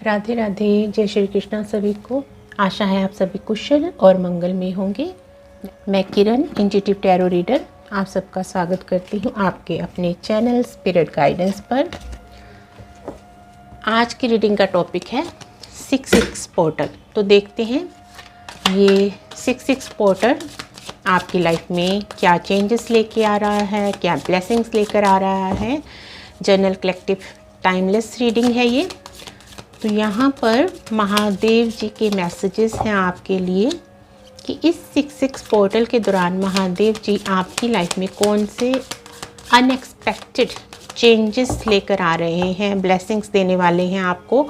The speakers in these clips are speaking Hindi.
राधे राधे, जय श्री कृष्णा सभी को। आशा है आप सभी कुशल और मंगलमय होंगे। मैं किरण, इंट्यूटिव टैरो रीडर, आप सबका स्वागत करती हूँ आपके अपने चैनल स्पिरिट गाइडेंस पर। आज की रीडिंग का टॉपिक है 66 पोर्टल। तो देखते हैं ये 66 पोर्टल आपकी लाइफ में क्या चेंजेस लेके आ रहा है, क्या ब्लेसिंग्स लेकर आ रहा है। जनरल कलेक्टिव टाइमलेस रीडिंग है ये। तो यहाँ पर महादेव जी के मैसेजेस हैं आपके लिए कि इस 66 पोर्टल के दौरान महादेव जी आपकी लाइफ में कौन से अनएक्सपेक्टेड चेंजेस लेकर आ रहे हैं, ब्लेसिंग्स देने वाले हैं आपको।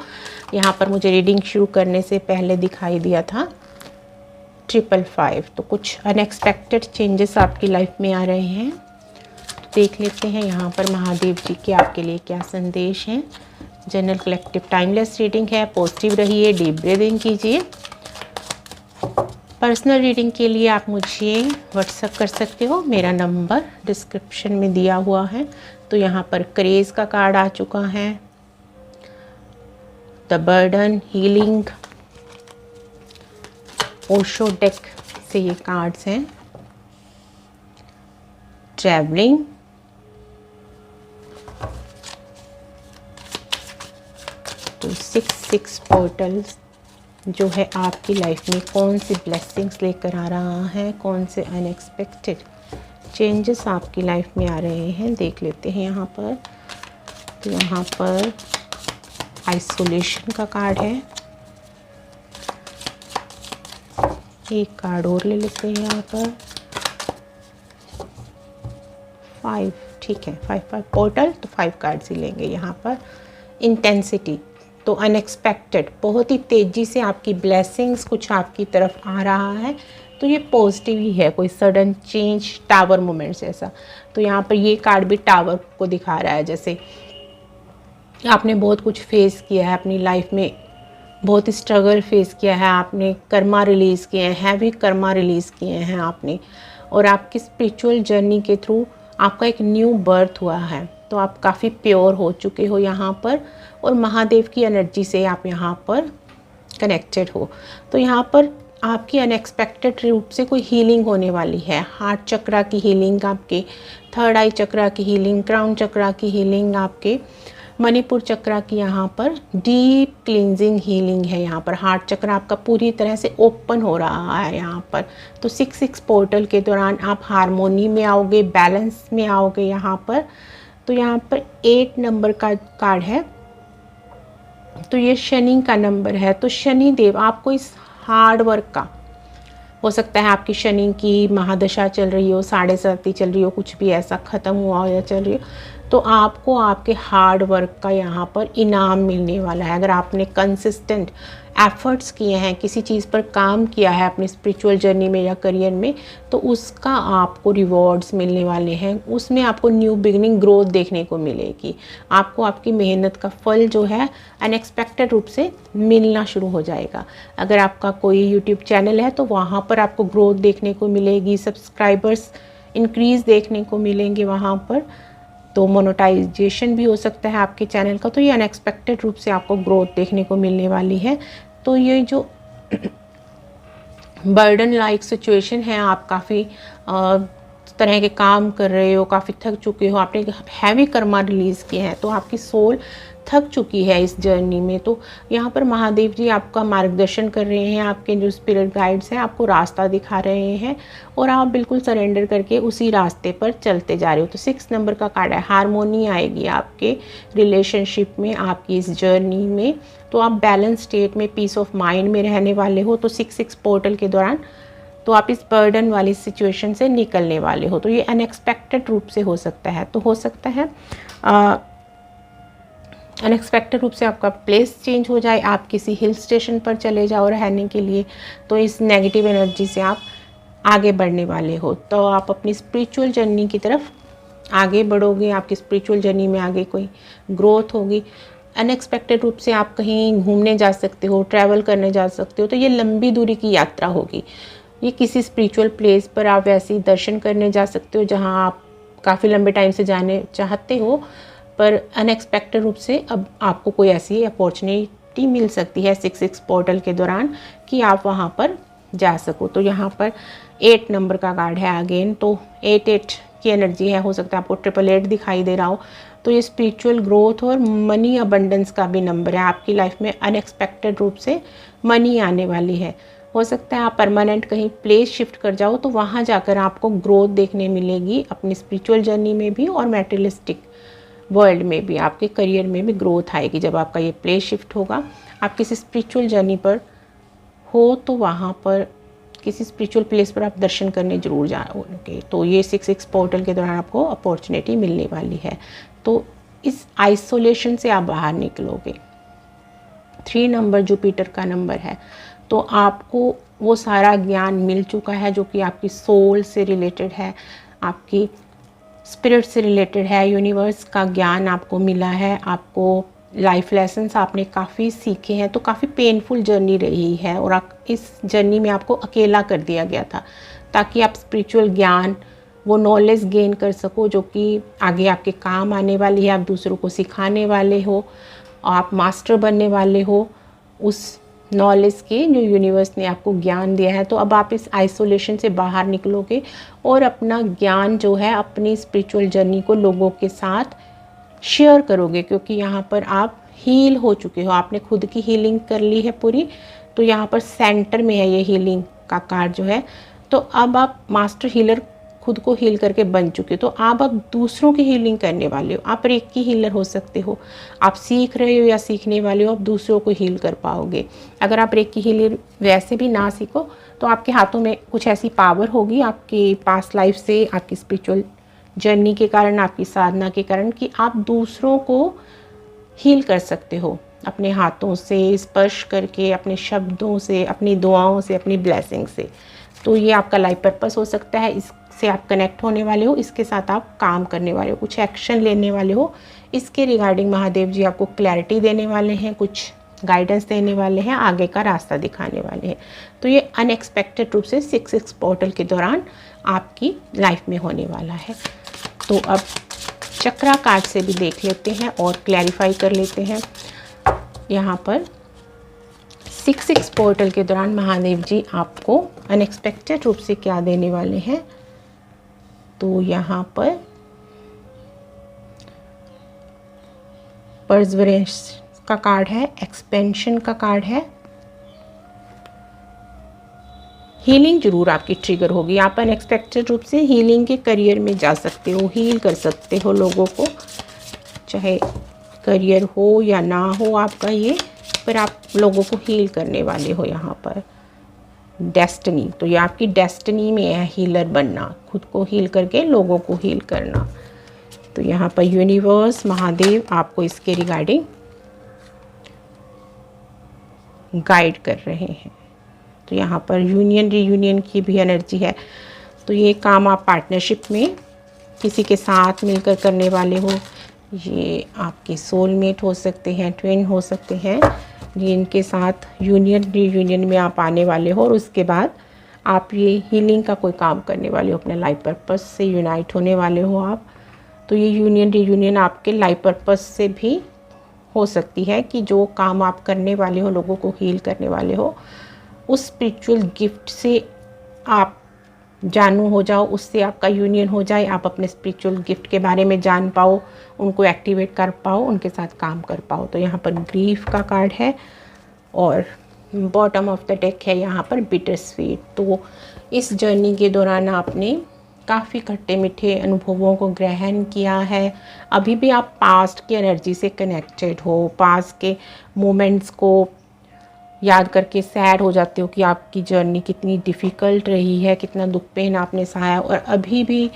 यहाँ पर मुझे रीडिंग शुरू करने से पहले दिखाई दिया था 555, तो कुछ अनएक्सपेक्टेड चेंजेस आपकी लाइफ में आ रहे हैं। तो देख लेते हैं यहाँ पर महादेव जी के आपके लिए क्या संदेश हैं। जनरल कलेक्टिव टाइमलेस रीडिंग है। पॉजिटिव रहिए, डीप ब्रीदिंग कीजिए। पर्सनल रीडिंग के लिए आप मुझे व्हाट्सएप कर सकते हो, मेरा नंबर डिस्क्रिप्शन में दिया हुआ है। तो यहाँ पर करेज का कार्ड आ चुका है, the burden, healing, Osho deck से ये कार्ड्स हैं, ट्रैवलिंग, तो 66 पोर्टल्स जो है आपकी लाइफ में कौन सी ब्लेसिंग्स लेकर आ रहा है, कौन से अनएक्सपेक्टेड चेंजेस आपकी लाइफ में आ रहे हैं, देख लेते हैं यहाँ पर। तो यहाँ पर आइसोलेशन का कार्ड है, एक कार्ड और ले लेते हैं यहाँ पर। 5, ठीक है, 5 पोर्टल, तो 5 कार्ड्स ही लेंगे यहाँ पर। इंटेंसिटी, तो अनएक्सपेक्टेड, बहुत ही तेज़ी से आपकी ब्लेसिंग्स कुछ आपकी तरफ आ रहा है। तो ये पॉजिटिव ही है, कोई सडन चेंज, टावर मोमेंट्स ऐसा। तो यहाँ पर ये कार्ड भी टावर को दिखा रहा है, जैसे आपने बहुत कुछ फेस किया है अपनी लाइफ में, बहुत स्ट्रगल फेस किया है आपने, कर्मा रिलीज़ किए हैं, हैवी कर्मा रिलीज़ किए हैं आपने, और आपकी स्पिरिचुअल जर्नी के थ्रू आपका एक न्यू बर्थ हुआ है। तो आप काफ़ी प्योर हो चुके हो यहाँ पर, और महादेव की एनर्जी से आप यहाँ पर कनेक्टेड हो। तो यहाँ पर आपकी अनएक्सपेक्टेड रूप से कोई हीलिंग होने वाली है। हार्ट चक्रा की हीलिंग, आपके थर्ड आई चक्रा की हीलिंग, क्राउन चक्रा की हीलिंग, आपके मणिपुर चक्रा की यहाँ पर डीप क्लींजिंग हीलिंग है। यहाँ पर हार्ट चक्रा आपका पूरी तरह से ओपन हो रहा है यहाँ पर। तो 66 पोर्टल के दौरान आप हारमोनी में आओगे, बैलेंस में आओगे यहाँ पर। तो यहाँ पर 8 नंबर का कार्ड है, तो ये शनि का नंबर है। तो शनि देव आपको इस हार्ड वर्क का, हो सकता है आपकी शनि की महादशा चल रही हो, 7.5 चल रही हो, कुछ भी ऐसा ख़त्म हुआ हो या चल रही हो, तो आपको आपके हार्ड वर्क का यहाँ पर इनाम मिलने वाला है। अगर आपने कंसिस्टेंट एफर्ट्स किए हैं, किसी चीज़ पर काम किया है अपनी स्पिरिचुअल जर्नी में या करियर में, तो उसका आपको रिवॉर्ड्स मिलने वाले हैं। उसमें आपको न्यू बिगिनिंग, ग्रोथ देखने को मिलेगी। आपको आपकी मेहनत का फल जो है अनएक्सपेक्टेड रूप से मिलना शुरू हो जाएगा। अगर आपका कोई यूट्यूब चैनल है तो वहाँ पर आपको ग्रोथ देखने को मिलेगी, सब्सक्राइबर्स इंक्रीज़ देखने को मिलेंगे वहाँ पर। तो मोनेटाइजेशन भी हो सकता है आपके चैनल का। तो ये अनएक्सपेक्टेड रूप से आपको ग्रोथ देखने को मिलने वाली है। तो ये जो बर्डन लाइक सिचुएशन है, आप काफ़ी तरह के काम कर रहे हो, काफ़ी थक चुके हो, आपने हैवी कर्मा रिलीज़ किए हैं, तो आपकी सोल थक चुकी है इस जर्नी में। तो यहाँ पर महादेव जी आपका मार्गदर्शन कर रहे हैं, आपके जो स्पिरिट गाइड्स हैं आपको रास्ता दिखा रहे हैं, और आप बिल्कुल सरेंडर करके उसी रास्ते पर चलते जा रहे हो। तो 6 नंबर का कार्ड है, हारमोनी आएगी आपके रिलेशनशिप में, आपकी इस जर्नी में। तो आप बैलेंस स्टेट में, पीस ऑफ माइंड में रहने वाले हो। तो 66 पोर्टल के दौरान तो आप इस बर्डन वाली सिचुएशन से निकलने वाले हो। तो ये अनएक्सपेक्टेड रूप से हो सकता है। तो हो सकता है अनएक्सपेक्टेड रूप से आपका प्लेस चेंज हो जाए, आप किसी हिल स्टेशन पर चले जाओ रहने के लिए। तो इस नेगेटिव एनर्जी से आप आगे बढ़ने वाले हो। तो आप अपनी स्पिरिचुअल जर्नी की तरफ आगे बढ़ोगे, आपकी स्पिरिचुअल जर्नी में आगे कोई ग्रोथ होगी। अनएक्सपेक्टेड रूप से आप कहीं घूमने जा सकते हो, ट्रैवल करने जा सकते हो। तो ये लंबी दूरी की यात्रा होगी। ये किसी स्पिरिचुअल प्लेस पर आप वैसे ही दर्शन करने जा सकते हो जहाँ आप काफ़ी लंबे टाइम से जाने चाहते हो, पर अनएक्सपेक्टेड रूप से अब आपको कोई ऐसी अपॉर्चुनिटी मिल सकती है 6-6 पोर्टल के दौरान कि आप वहाँ पर जा सको। तो यहाँ पर 8 नंबर का कार्ड है अगेन, तो 8-8 की एनर्जी है, हो सकता है आपको 888 दिखाई दे रहा हो। तो ये स्पिरिचुअल ग्रोथ और मनी अबंडेंस का भी नंबर है। आपकी लाइफ में अनएक्सपेक्टेड रूप से मनी आने वाली है। हो सकता है आप परमानेंट कहीं प्लेस शिफ्ट कर जाओ, तो वहाँ जाकर आपको ग्रोथ देखने मिलेगी अपनी स्पिरिचुअल जर्नी में भी और मैटेरियलिस्टिक वर्ल्ड में भी। आपके करियर में भी ग्रोथ आएगी जब आपका ये प्लेस शिफ्ट होगा। आप किसी स्पिरिचुअल जर्नी पर हो तो वहाँ पर किसी स्पिरिचुअल प्लेस पर आप दर्शन करने जरूर जाओगे। तो ये 6-6 पोर्टल के दौरान आपको अपॉर्चुनिटी मिलने वाली है। तो इस आइसोलेशन से आप बाहर निकलोगे। 3 नंबर जुपिटर का नंबर है, तो आपको वो सारा ज्ञान मिल चुका है जो कि आपकी सोल से रिलेटेड है, आपकी स्पिरिट से रिलेटेड है। यूनिवर्स का ज्ञान आपको मिला है, आपको लाइफ लेसन्स आपने काफ़ी सीखे हैं। तो काफ़ी पेनफुल जर्नी रही है और इस जर्नी में आपको अकेला कर दिया गया था ताकि आप स्पिरिचुअल ज्ञान, वो नॉलेज गेन कर सको जो कि आगे आपके काम आने वाली है। आप दूसरों को सिखाने वाले हो, आप मास्टर बनने वाले हो उस नॉलेज के जो यूनिवर्स ने आपको ज्ञान दिया है। तो अब आप इस आइसोलेशन से बाहर निकलोगे और अपना ज्ञान जो है, अपनी स्पिरिचुअल जर्नी को लोगों के साथ शेयर करोगे, क्योंकि यहाँ पर आप हील हो चुके हो, आपने खुद की हीलिंग कर ली है पूरी। तो यहाँ पर सेंटर में है ये हीलिंग का कार्ड जो है। तो अब आप मास्टर हीलर खुद को हील करके बन चुके, तो आप अब दूसरों की हीलिंग करने वाले हो। आप रेकी हीलर हो सकते हो, आप सीख रहे हो या सीखने वाले हो, आप दूसरों को हील कर पाओगे। अगर आप रेकी हीलर वैसे भी ना सीखो तो आपके हाथों में कुछ ऐसी पावर होगी आपकी पास्ट लाइफ से, आपकी स्पिरिचुअल जर्नी के कारण, आपकी साधना के कारण, कि आप दूसरों को हील कर सकते हो अपने हाथों से, स्पर्श करके, अपने शब्दों से, अपनी दुआओं से, अपनी ब्लेसिंग से। तो ये आपका लाइफ पर्पस हो सकता है, इससे आप कनेक्ट होने वाले हो, इसके साथ आप काम करने वाले हो, कुछ एक्शन लेने वाले हो। इसके रिगार्डिंग महादेव जी आपको क्लैरिटी देने वाले हैं, कुछ गाइडेंस देने वाले हैं, आगे का रास्ता दिखाने वाले हैं। तो ये अनएक्सपेक्टेड रूप से 6-6 पोर्टल के दौरान आपकी लाइफ में होने वाला है। तो अब चक्रा कार्ड से भी देख लेते हैं और क्लैरिफाई कर लेते हैं। यहाँ पर 6-6 पोर्टल के दौरान महादेव जी आपको अनएक्सपेक्टेड रूप से क्या देने वाले हैं। तो यहाँ पर परसेवरेंस का कार्ड है, एक्सपेंशन का कार्ड है। हीलिंग जरूर आपकी ट्रिगर होगी। आप अनएक्सपेक्टेड रूप से हीलिंग के करियर में जा सकते हो, हील कर सकते हो लोगों को, चाहे करियर हो या ना हो आपका ये, पर आप लोगों को हील करने वाले हो। यहाँ पर डेस्टिनी, तो ये आपकी डेस्टिनी में है हीलर बनना, खुद को हील करके लोगों को हील करना। तो यहाँ पर यूनिवर्स, महादेव आपको इसके रिगार्डिंग गाइड कर रहे हैं। तो यहाँ पर यूनियन रीयूनियन की भी एनर्जी है। तो ये काम आप पार्टनरशिप में किसी के साथ मिलकर करने वाले हो। ये आपके सोलमेट हो सकते हैं, ट्विन हो सकते हैं, जिनके साथ यूनियन रीयूनियन में आप आने वाले हो और उसके बाद आप ये हीलिंग का कोई काम करने वाले हो, अपने लाइफ पर्पस से यूनाइट होने वाले हो आप। तो ये यूनियन रीयूनियन आपके लाइफ पर्पस से भी हो सकती है कि जो काम आप करने वाले हो, लोगों को हील करने वाले हो, उस स्पिरिचुअल गिफ्ट से आप जानू हो जाओ, उससे आपका यूनियन हो जाए, आप अपने स्पिरिचुअल गिफ्ट के बारे में जान पाओ, उनको एक्टिवेट कर पाओ, उनके साथ काम कर पाओ। तो यहाँ पर ग्रीफ का कार्ड है और बॉटम ऑफ द डेक है यहाँ पर बिटर स्वीट। तो इस जर्नी के दौरान आपने काफ़ी खट्टे मीठे अनुभवों को ग्रहण किया है। अभी भी आप पास्ट की एनर्जी से कनेक्टेड हो, पास्ट के मोमेंट्स को याद करके सैड हो जाते हो कि आपकी जर्नी कितनी डिफ़िकल्ट रही है, कितना दुख पेन आपने सहाया, और अभी भी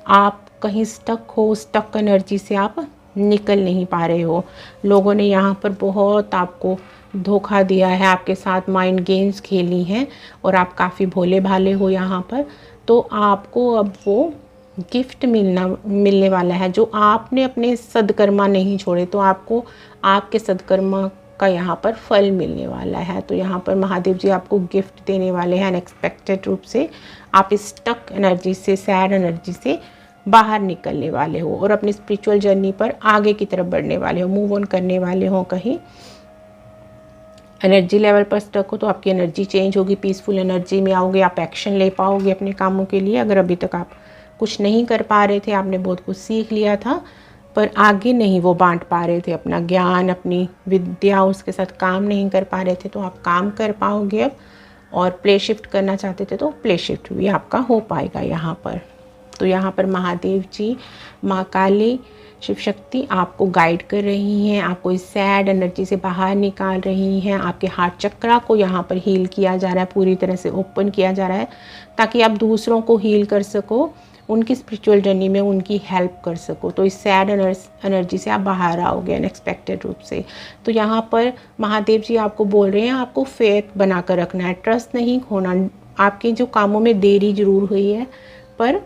आप कहीं स्टक हो, स्टक एनर्जी से आप निकल नहीं पा रहे हो। लोगों ने यहाँ पर बहुत आपको धोखा दिया है, आपके साथ माइंड गेम्स खेली हैं और आप काफ़ी भोले भाले हो यहाँ पर। तो आपको अब वो गिफ्ट मिलने वाला है जो आपने अपने सदकर्मा नहीं छोड़े, तो आपको आपके सदकर्मा का यहाँ पर फल मिलने वाला है। तो यहाँ पर महादेव जी आपको गिफ्ट देने वाले हैं अनएक्सपेक्टेड रूप से। आप इस स्टक एनर्जी से, सैड एनर्जी से बाहर निकलने वाले हो और अपनी स्पिरिचुअल जर्नी पर आगे की तरफ बढ़ने वाले हो, मूव ऑन करने वाले हो कहीं। एनर्जी लेवल पर स्टक हो तो आपकी एनर्जी चेंज होगी, पीसफुल एनर्जी में आओगे, आप एक्शन ले पाओगे अपने कामों के लिए। अगर अभी तक आप कुछ नहीं कर पा रहे थे, आपने बहुत कुछ सीख लिया था पर आगे नहीं वो बांट पा रहे थे अपना ज्ञान, अपनी विद्या, उसके साथ काम नहीं कर पा रहे थे, तो आप काम कर पाओगे अब। और प्ले शिफ्ट करना चाहते थे तो प्ले शिफ्ट भी आपका हो पाएगा यहाँ पर। तो यहाँ पर महादेव जी, माँ काली, शिव शक्ति आपको गाइड कर रही हैं, आपको इस सैड एनर्जी से बाहर निकाल रही हैं। आपके हार्ट चक्रा को यहाँ पर हील किया जा रहा है, पूरी तरह से ओपन किया जा रहा है ताकि आप दूसरों को हील कर सको, उनकी स्पिरिचुअल जर्नी में उनकी हेल्प कर सको। तो इस सैड एनर्जी से आप बाहर आओगे अनएक्सपेक्टेड रूप से। तो यहाँ पर महादेव जी आपको बोल रहे हैं आपको फेथ बना कर रखना है, ट्रस्ट नहीं खोना। आपके जो कामों में देरी जरूर हुई है पर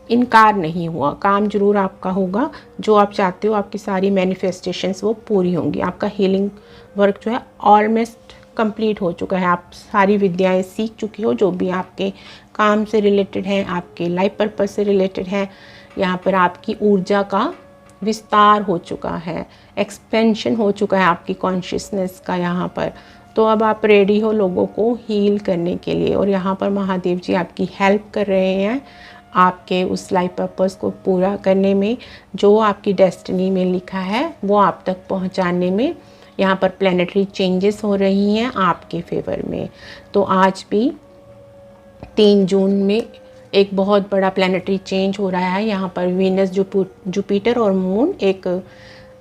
इनकार नहीं हुआ, काम जरूर आपका होगा। जो आप चाहते हो आपकी सारी मैनिफेस्टेशंस वो पूरी होंगी। आपका हीलिंग वर्क जो है ऑलमोस्ट कंप्लीट हो चुका है। आप सारी विद्याएं सीख चुकी हो जो भी आपके काम से रिलेटेड हैं, आपके लाइफ पर्पस से रिलेटेड हैं। यहाँ पर आपकी ऊर्जा का विस्तार हो चुका है, एक्सपेंशन हो चुका है आपकी कॉन्शियसनेस का यहाँ पर। तो अब आप रेडी हो लोगों को हील करने के लिए। और यहाँ पर महादेव जी आपकी हेल्प कर रहे हैं आपके उस लाइफ पर्पस को पूरा करने में, जो आपकी डेस्टिनी में लिखा है वो आप तक पहुँचाने में। यहाँ पर प्लैनेटरी चेंजेस हो रही हैं आपके फेवर में। तो आज भी 3 जून में एक बहुत बड़ा प्लैनेटरी चेंज हो रहा है। यहाँ पर वीनस, जुपिटर और मून एक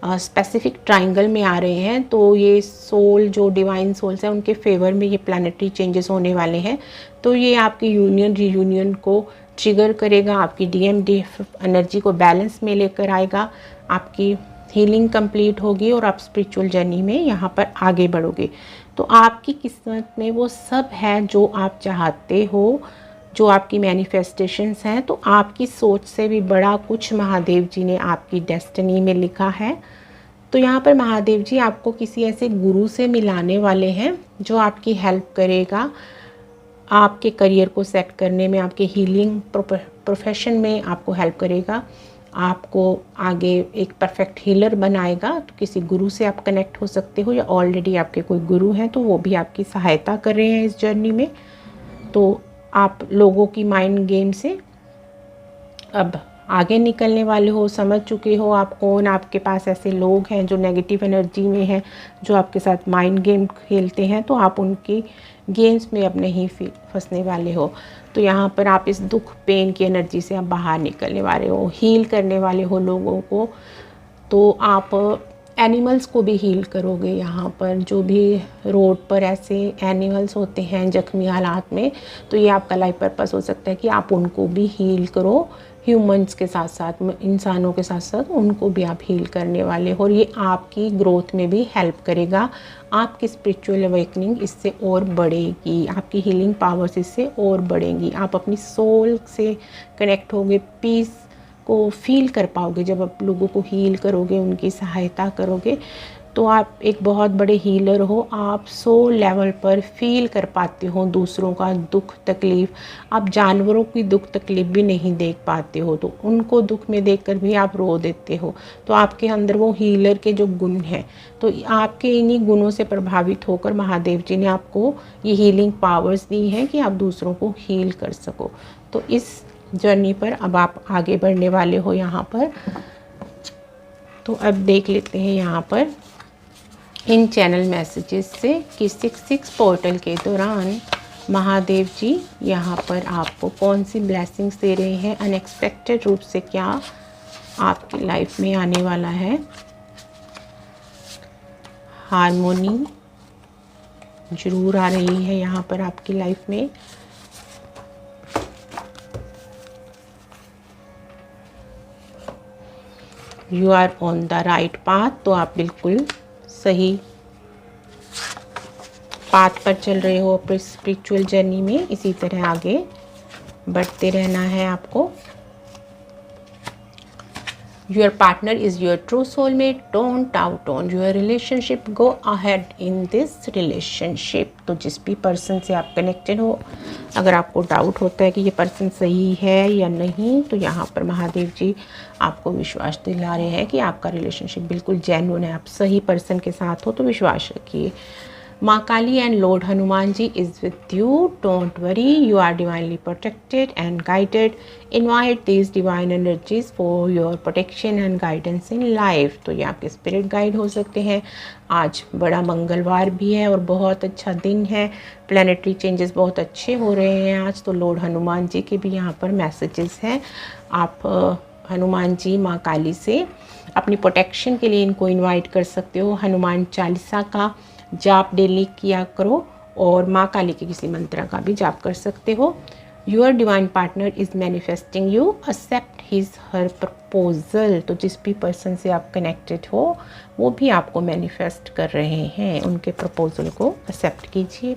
स्पेसिफिक ट्राइंगल में आ रहे हैं। तो ये सोल, जो डिवाइन सोल्स हैं, उनके फेवर में ये प्लैनेटरी चेंजेस होने वाले हैं। तो ये आपकी यूनियन रीयूनियन को ट्रिगर करेगा, आपकी DMD एनर्जी को बैलेंस में लेकर आएगा, आपकी हीलिंग कंप्लीट होगी और आप स्पिरिचुअल जर्नी में यहाँ पर आगे बढ़ोगे। तो आपकी किस्मत में वो सब है जो आप चाहते हो, जो आपकी मैनिफेस्टेशंस हैं। तो आपकी सोच से भी बड़ा कुछ महादेव जी ने आपकी डेस्टिनी में लिखा है। तो यहाँ पर महादेव जी आपको किसी ऐसे गुरु से मिलाने वाले हैं जो आपकी हेल्प करेगा आपके करियर को सेट करने में, आपके हीलिंग प्रोफेशन में आपको हेल्प करेगा, आपको आगे एक परफेक्ट हीलर बनाएगा। तो किसी गुरु से आप कनेक्ट हो सकते हो या ऑलरेडी आपके कोई गुरु हैं तो वो भी आपकी सहायता कर रहे हैं इस जर्नी में। तो आप लोगों की माइंड गेम से अब आगे निकलने वाले हो, समझ चुके हो आप कौन आपके पास ऐसे लोग हैं जो नेगेटिव एनर्जी में हैं, जो आपके साथ माइंड गेम खेलते हैं। तो आप उनकी गेम्स में अब नहीं फंसने वाले हो। तो यहाँ पर आप इस दुख, पेन की एनर्जी से आप बाहर निकलने वाले हो, हील करने वाले हो लोगों को। तो आप एनिमल्स को भी हील करोगे। यहाँ पर जो भी रोड पर ऐसे एनिमल्स होते हैं जख्मी हालात में, तो ये आपका लाइफ पर्पस हो सकता है कि आप उनको भी हील करो। ह्यूमंस के साथ साथ, इंसानों के साथ साथ उनको भी आप हील करने वाले हो। और ये आपकी ग्रोथ में भी हेल्प करेगा। आपकी स्पिरिचुअल अवेकनिंग इससे और बढ़ेगी, आपकी हीलिंग पावर्स इससे और बढ़ेंगी। आप अपनी सोल से कनेक्ट होगे, पीस को फील कर पाओगे। जब आप लोगों को हील करोगे, उनकी सहायता करोगे, तो आप एक बहुत बड़े हीलर हो। आप सोल लेवल पर फील कर पाते हो दूसरों का दुख तकलीफ़। आप जानवरों की दुख तकलीफ़ भी नहीं देख पाते हो, तो उनको दुख में देखकर भी आप रो देते हो। तो आपके अंदर वो हीलर के जो गुण हैं, तो आपके इन्हीं गुणों से प्रभावित होकर महादेव जी ने आपको ये हीलिंग पावर्स दी हैं कि आप दूसरों को हील कर सको। तो इस जर्नी पर अब आप आगे बढ़ने वाले हो यहाँ पर। तो अब देख लेते हैं यहाँ पर इन चैनल मैसेजेस से कि 6/6 पोर्टल के दौरान महादेव जी यहाँ पर आपको कौन सी ब्लेसिंग्स दे रहे हैं, अनएक्सपेक्टेड रूप से क्या आपकी लाइफ में आने वाला है। हार्मोनी जरूर आ रही है यहाँ पर आपकी लाइफ में। You are on the right path, तो आप बिल्कुल सही पाथ पर चल रहे हो अपनी स्पिरिचुअल जर्नी में। इसी तरह आगे बढ़ते रहना है आपको। Your partner is your true soulmate, don't doubt on your relationship, go ahead in this relationship. तो जिस भी पर्सन से आप कनेक्टेड हो, अगर आपको डाउट होता है कि ये पर्सन सही है या नहीं, तो यहाँ पर महादेव जी आपको विश्वास दिला रहे हैं कि आपका रिलेशनशिप बिल्कुल जेन्युइन है, आप सही पर्सन के साथ हो। तो विश्वास रखिए। Maa Kali and lord Hanuman ji is with you, don't worry, you are divinely protected and guided, invite these divine energies for your protection and guidance in life. तो ये आपके स्पिरिट गाइड हो सकते हैं। आज बड़ा मंगलवार भी है और बहुत अच्छा दिन है, प्लानिटरी चेंजेस बहुत अच्छे हो रहे हैं आज। तो लॉर्ड हनुमान जी के भी यहाँ पर मैसेजेस हैं। आप हनुमान जी माँ काली से अपनी प्रोटेक्शन के लिए इनको इनवाइट कर सकते हो। हनुमान चालीसा का जाप डेली किया करो और माँ काली के किसी मंत्र का भी जाप कर सकते हो। Your divine partner is manifesting you, accept his her proposal. तो जिस भी पर्सन से आप कनेक्टेड हो वो भी आपको मैनिफेस्ट कर रहे हैं, उनके प्रपोजल को एक्सेप्ट कीजिए।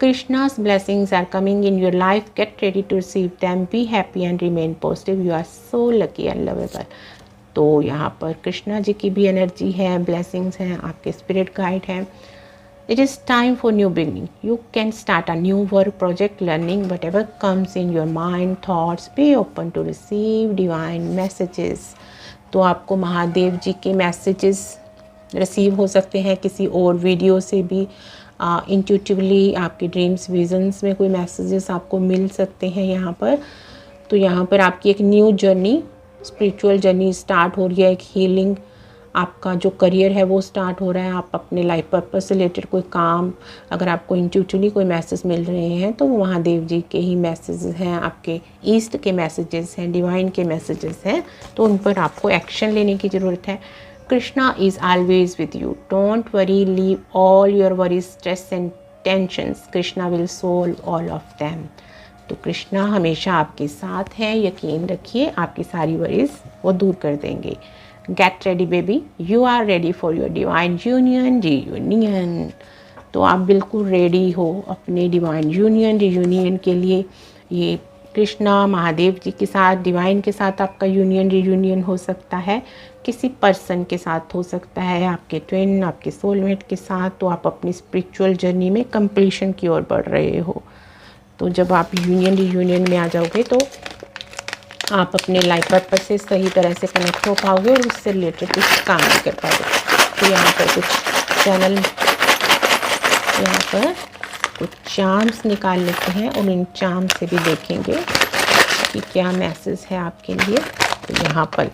कृष्णा's blessings are coming in your life, get ready to receive them, be happy and remain positive, you are so lucky and lovable। तो यहाँ पर कृष्णा जी की भी एनर्जी है, ब्लेसिंग्स हैं, आपके स्पिरिट गाइड हैं। It is time for new beginning. You can start a new work project, learning whatever comes in your mind, thoughts. Be open to receive divine messages. तो आपको महादेव जी के मैसेजेस रिसीव हो सकते हैं किसी और वीडियो से भी। इंट्यूटिवली आपके ड्रीम्स विजन्स में कोई मैसेजेस आपको मिल सकते हैं यहाँ पर। तो यहाँ पर आपकी एक new journey, spiritual journey start हो रही है। एक हीलिंग, आपका जो करियर है वो स्टार्ट हो रहा है। आप अपने लाइफ पर्पस से रिलेटेड कोई काम, अगर आपको इंट्यूटिवली कोई मैसेज मिल रहे हैं तो वो महादेव जी के ही मैसेजेस हैं, आपके ईस्ट के मैसेजेस हैं, डिवाइन के मैसेजेस हैं। तो उन पर आपको एक्शन लेने की ज़रूरत है। Krishna is always with you, don't worry, leave all your worries, stress and tensions, Krishna will solve all of them. तो कृष्णा हमेशा आपके साथ हैं, यकीन रखिए आपकी सारी वरीज वो दूर कर देंगे। Get ready baby, you are ready for your divine union reunion. तो आप बिल्कुल रेडी हो अपने डिवाइन यूनियन रीयूनियन के लिए। ये कृष्णा महादेव जी के साथ, डिवाइन के साथ आपका यूनियन रीयूनियन हो सकता है, किसी पर्सन के साथ हो सकता है, आपके ट्विन, आपके सोलमेट के साथ। तो आप अपनी स्पिरिचुअल जर्नी में कंप्लीशन की ओर बढ़ रहे हो। तो जब आप यूनियन रीयूनियन में आ जाओगे तो आप अपने लाइफ पर्पस से सही तरह से कनेक्ट हो पाओगे और उससे रिलेटेड कुछ काम नहीं कर पाओगे। तो यहाँ पर कुछ चैनल, यहाँ पर कुछ चार्म्स निकाल लेते हैं और इन चार्म से भी देखेंगे कि क्या मैसेज है आपके लिए। तो यहाँ पर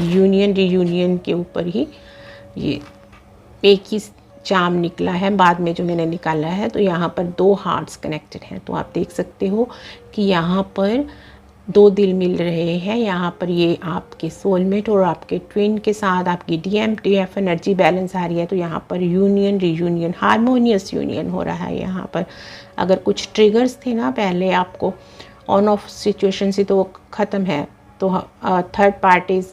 यूनियन रीयूनियन के ऊपर ही ये एक ही चार्म निकला है बाद में जो मैंने निकाला है। तो यहाँ पर 2 हार्ट्स कनेक्टेड हैं। तो आप देख सकते हो कि यहाँ पर 2 दिल मिल रहे हैं। यहाँ पर ये आपके सोलमेट और आपके ट्विन के साथ आपकी DMTF एनर्जी बैलेंस आ रही है। तो यहाँ पर यूनियन रीयूनियन, हारमोनियस यूनियन हो रहा है। यहाँ पर अगर कुछ ट्रिगर्स थे ना पहले आपको ऑन ऑफ सिचुएशन से, तो वो ख़त्म है। तो थर्ड पार्टीज़,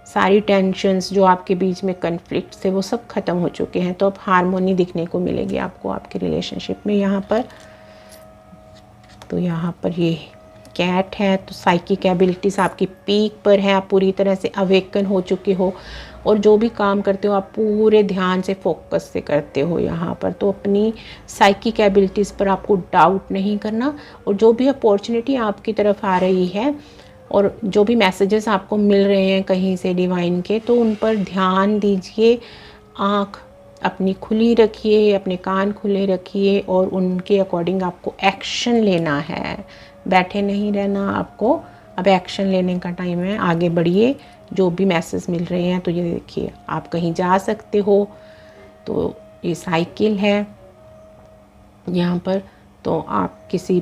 सारी टेंशन्स जो आपके बीच में कन्फ्लिक्ट थे वो सब ख़त्म हो चुके हैं। तो अब हारमोनी दिखने को मिलेगी आपको आपके रिलेशनशिप में यहाँ पर। तो यहाँ पर ये कैट है, तो साइकिक एबिलिटीज़ आपकी पीक पर है, आप पूरी तरह से अवेकन हो चुके हो और जो भी काम करते हो आप पूरे ध्यान से फोकस से करते हो यहाँ पर। तो अपनी साइकिक एबिलिटीज़ पर आपको डाउट नहीं करना और जो भी अपॉर्चुनिटी आपकी तरफ आ रही है और जो भी मैसेजेस आपको मिल रहे हैं कहीं से डिवाइन के, तो उन पर ध्यान दीजिए। आँख अपनी खुली रखिए, अपने कान खुले रखिए और उनके अकॉर्डिंग आपको एक्शन लेना है। बैठे नहीं रहना आपको, अब एक्शन लेने का टाइम है। आगे बढ़िए, जो भी मैसेज मिल रहे हैं। तो ये देखिए आप कहीं जा सकते हो, तो ये साइकिल है यहाँ पर। तो आप किसी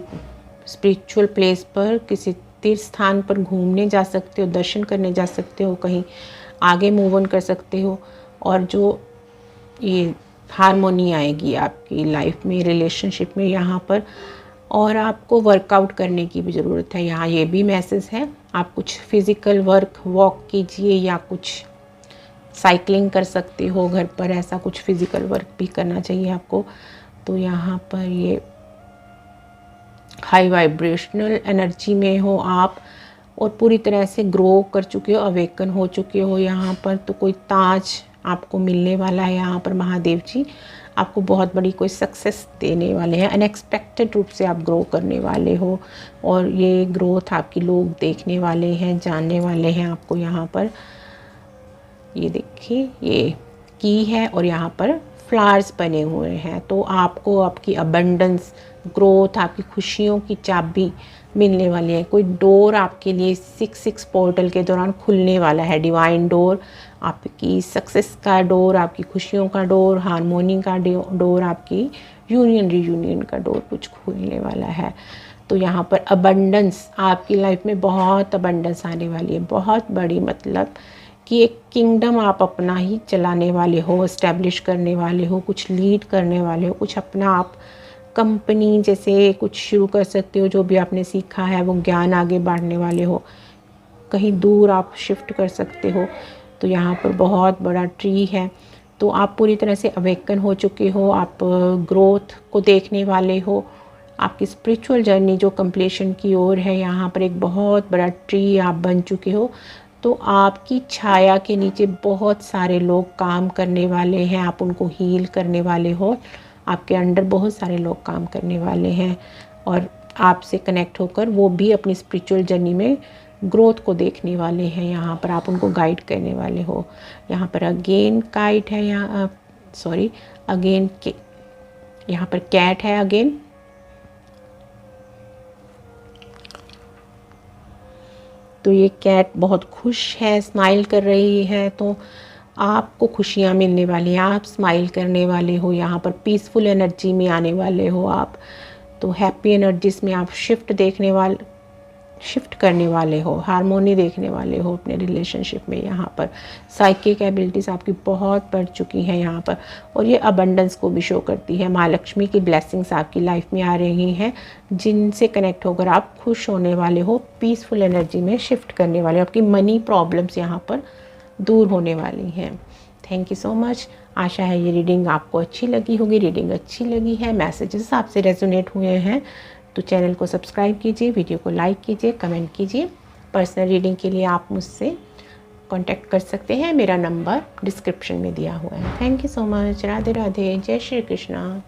स्पिरिचुअल प्लेस पर, किसी तीर्थ स्थान पर घूमने जा सकते हो, दर्शन करने जा सकते हो, कहीं आगे मूव ऑन कर सकते हो। और जो ये हारमोनी आएगी आपकी लाइफ में, रिलेशनशिप में यहाँ पर। और आपको वर्कआउट करने की भी ज़रूरत है। यहाँ ये भी मैसेज है, आप कुछ फिज़िकल वर्क, वॉक कीजिए या कुछ साइकिलिंग कर सकते हो घर पर, ऐसा कुछ फिज़िकल वर्क भी करना चाहिए आपको। तो यहाँ पर ये हाई वाइब्रेशनल एनर्जी में हो आप और पूरी तरह से ग्रो कर चुके हो, अवेकन हो चुके हो यहाँ पर। तो कोई ताज आपको मिलने वाला है यहाँ पर। महादेव जी आपको बहुत बड़ी कोई सक्सेस देने वाले हैं, अनएक्सपेक्टेड रूप से आप ग्रो करने वाले हो और ये ग्रोथ आपकी लोग देखने वाले हैं, जानने वाले हैं आपको यहाँ पर। ये देखिए ये की है और यहाँ पर फ्लावर्स बने हुए हैं। तो आपको आपकी अबंडेंस, ग्रोथ, आपकी खुशियों की चाबी मिलने वाली है। कोई डोर आपके लिए 6 पोर्टल के दौरान खुलने वाला है। डिवाइन डोर, आपकी सक्सेस का डोर, आपकी खुशियों का डोर, हारमोनी का डोर, आपकी यूनियन रीयूनियन का डोर कुछ खुलने वाला है। तो यहाँ पर अबंडेंस, आपकी लाइफ में बहुत अबंडेंस आने वाली है, बहुत बड़ी, मतलब कि एक किंगडम आप अपना ही चलाने वाले हो, इस्टेब्लिश करने वाले हो, कुछ लीड करने वाले हो, कुछ अपना आप कंपनी जैसे कुछ शुरू कर सकते हो। जो भी आपने सीखा है वो ज्ञान आगे बांटने वाले हो, कहीं दूर आप शिफ्ट कर सकते हो। तो यहाँ पर बहुत बड़ा ट्री है। तो आप पूरी तरह से अवेकन हो चुके हो, आप ग्रोथ को देखने वाले हो, आपकी स्पिरिचुअल जर्नी जो कंप्लीशन की ओर है। यहाँ पर एक बहुत बड़ा ट्री आप बन चुके हो। तो आपकी छाया के नीचे बहुत सारे लोग काम करने वाले हैं, आप उनको हील करने वाले हो। आपके अंडर बहुत सारे लोग काम करने वाले हैं और आपसे कनेक्ट होकर वो भी अपनी स्पिरिचुअल जर्नी में ग्रोथ को देखने वाले हैं। यहाँ पर आप उनको गाइड करने वाले हो। यहाँ पर अगेन काइट है, यहाँ सॉरी अगेन यहाँ पर कैट है अगेन। तो ये कैट बहुत खुश है, स्माइल कर रही है। तो आपको खुशियाँ मिलने वाली हैं, आप स्माइल करने वाले हो। यहाँ पर पीसफुल एनर्जी में आने वाले हो आप। तो हैप्पी एनर्जीज में आप शिफ्ट करने वाले हो, हारमोनी देखने वाले हो अपने रिलेशनशिप में। यहाँ पर साइकिक एबिलिटीज़ आपकी बहुत बढ़ चुकी हैं यहाँ पर, और ये अबंडेंस को भी शो करती है। माँ लक्ष्मी की ब्लेसिंग्स आपकी लाइफ में आ रही हैं, जिनसे कनेक्ट होकर आप खुश होने वाले हो, पीसफुल एनर्जी में शिफ्ट करने वाले हो। आपकी मनी प्रॉब्लम्स यहाँ पर दूर होने वाली हैं। Thank you so much. आशा है ये रीडिंग आपको अच्छी लगी होगी। रीडिंग अच्छी लगी है, मैसेजेस आपसे रेजोनेट हुए हैं तो चैनल को सब्सक्राइब कीजिए, वीडियो को लाइक कीजिए, कमेंट कीजिए। पर्सनल रीडिंग के लिए आप मुझसे कांटेक्ट कर सकते हैं, मेरा नंबर डिस्क्रिप्शन में दिया हुआ है। Thank you so much. Radhe Radhe, जय श्री कृष्णा।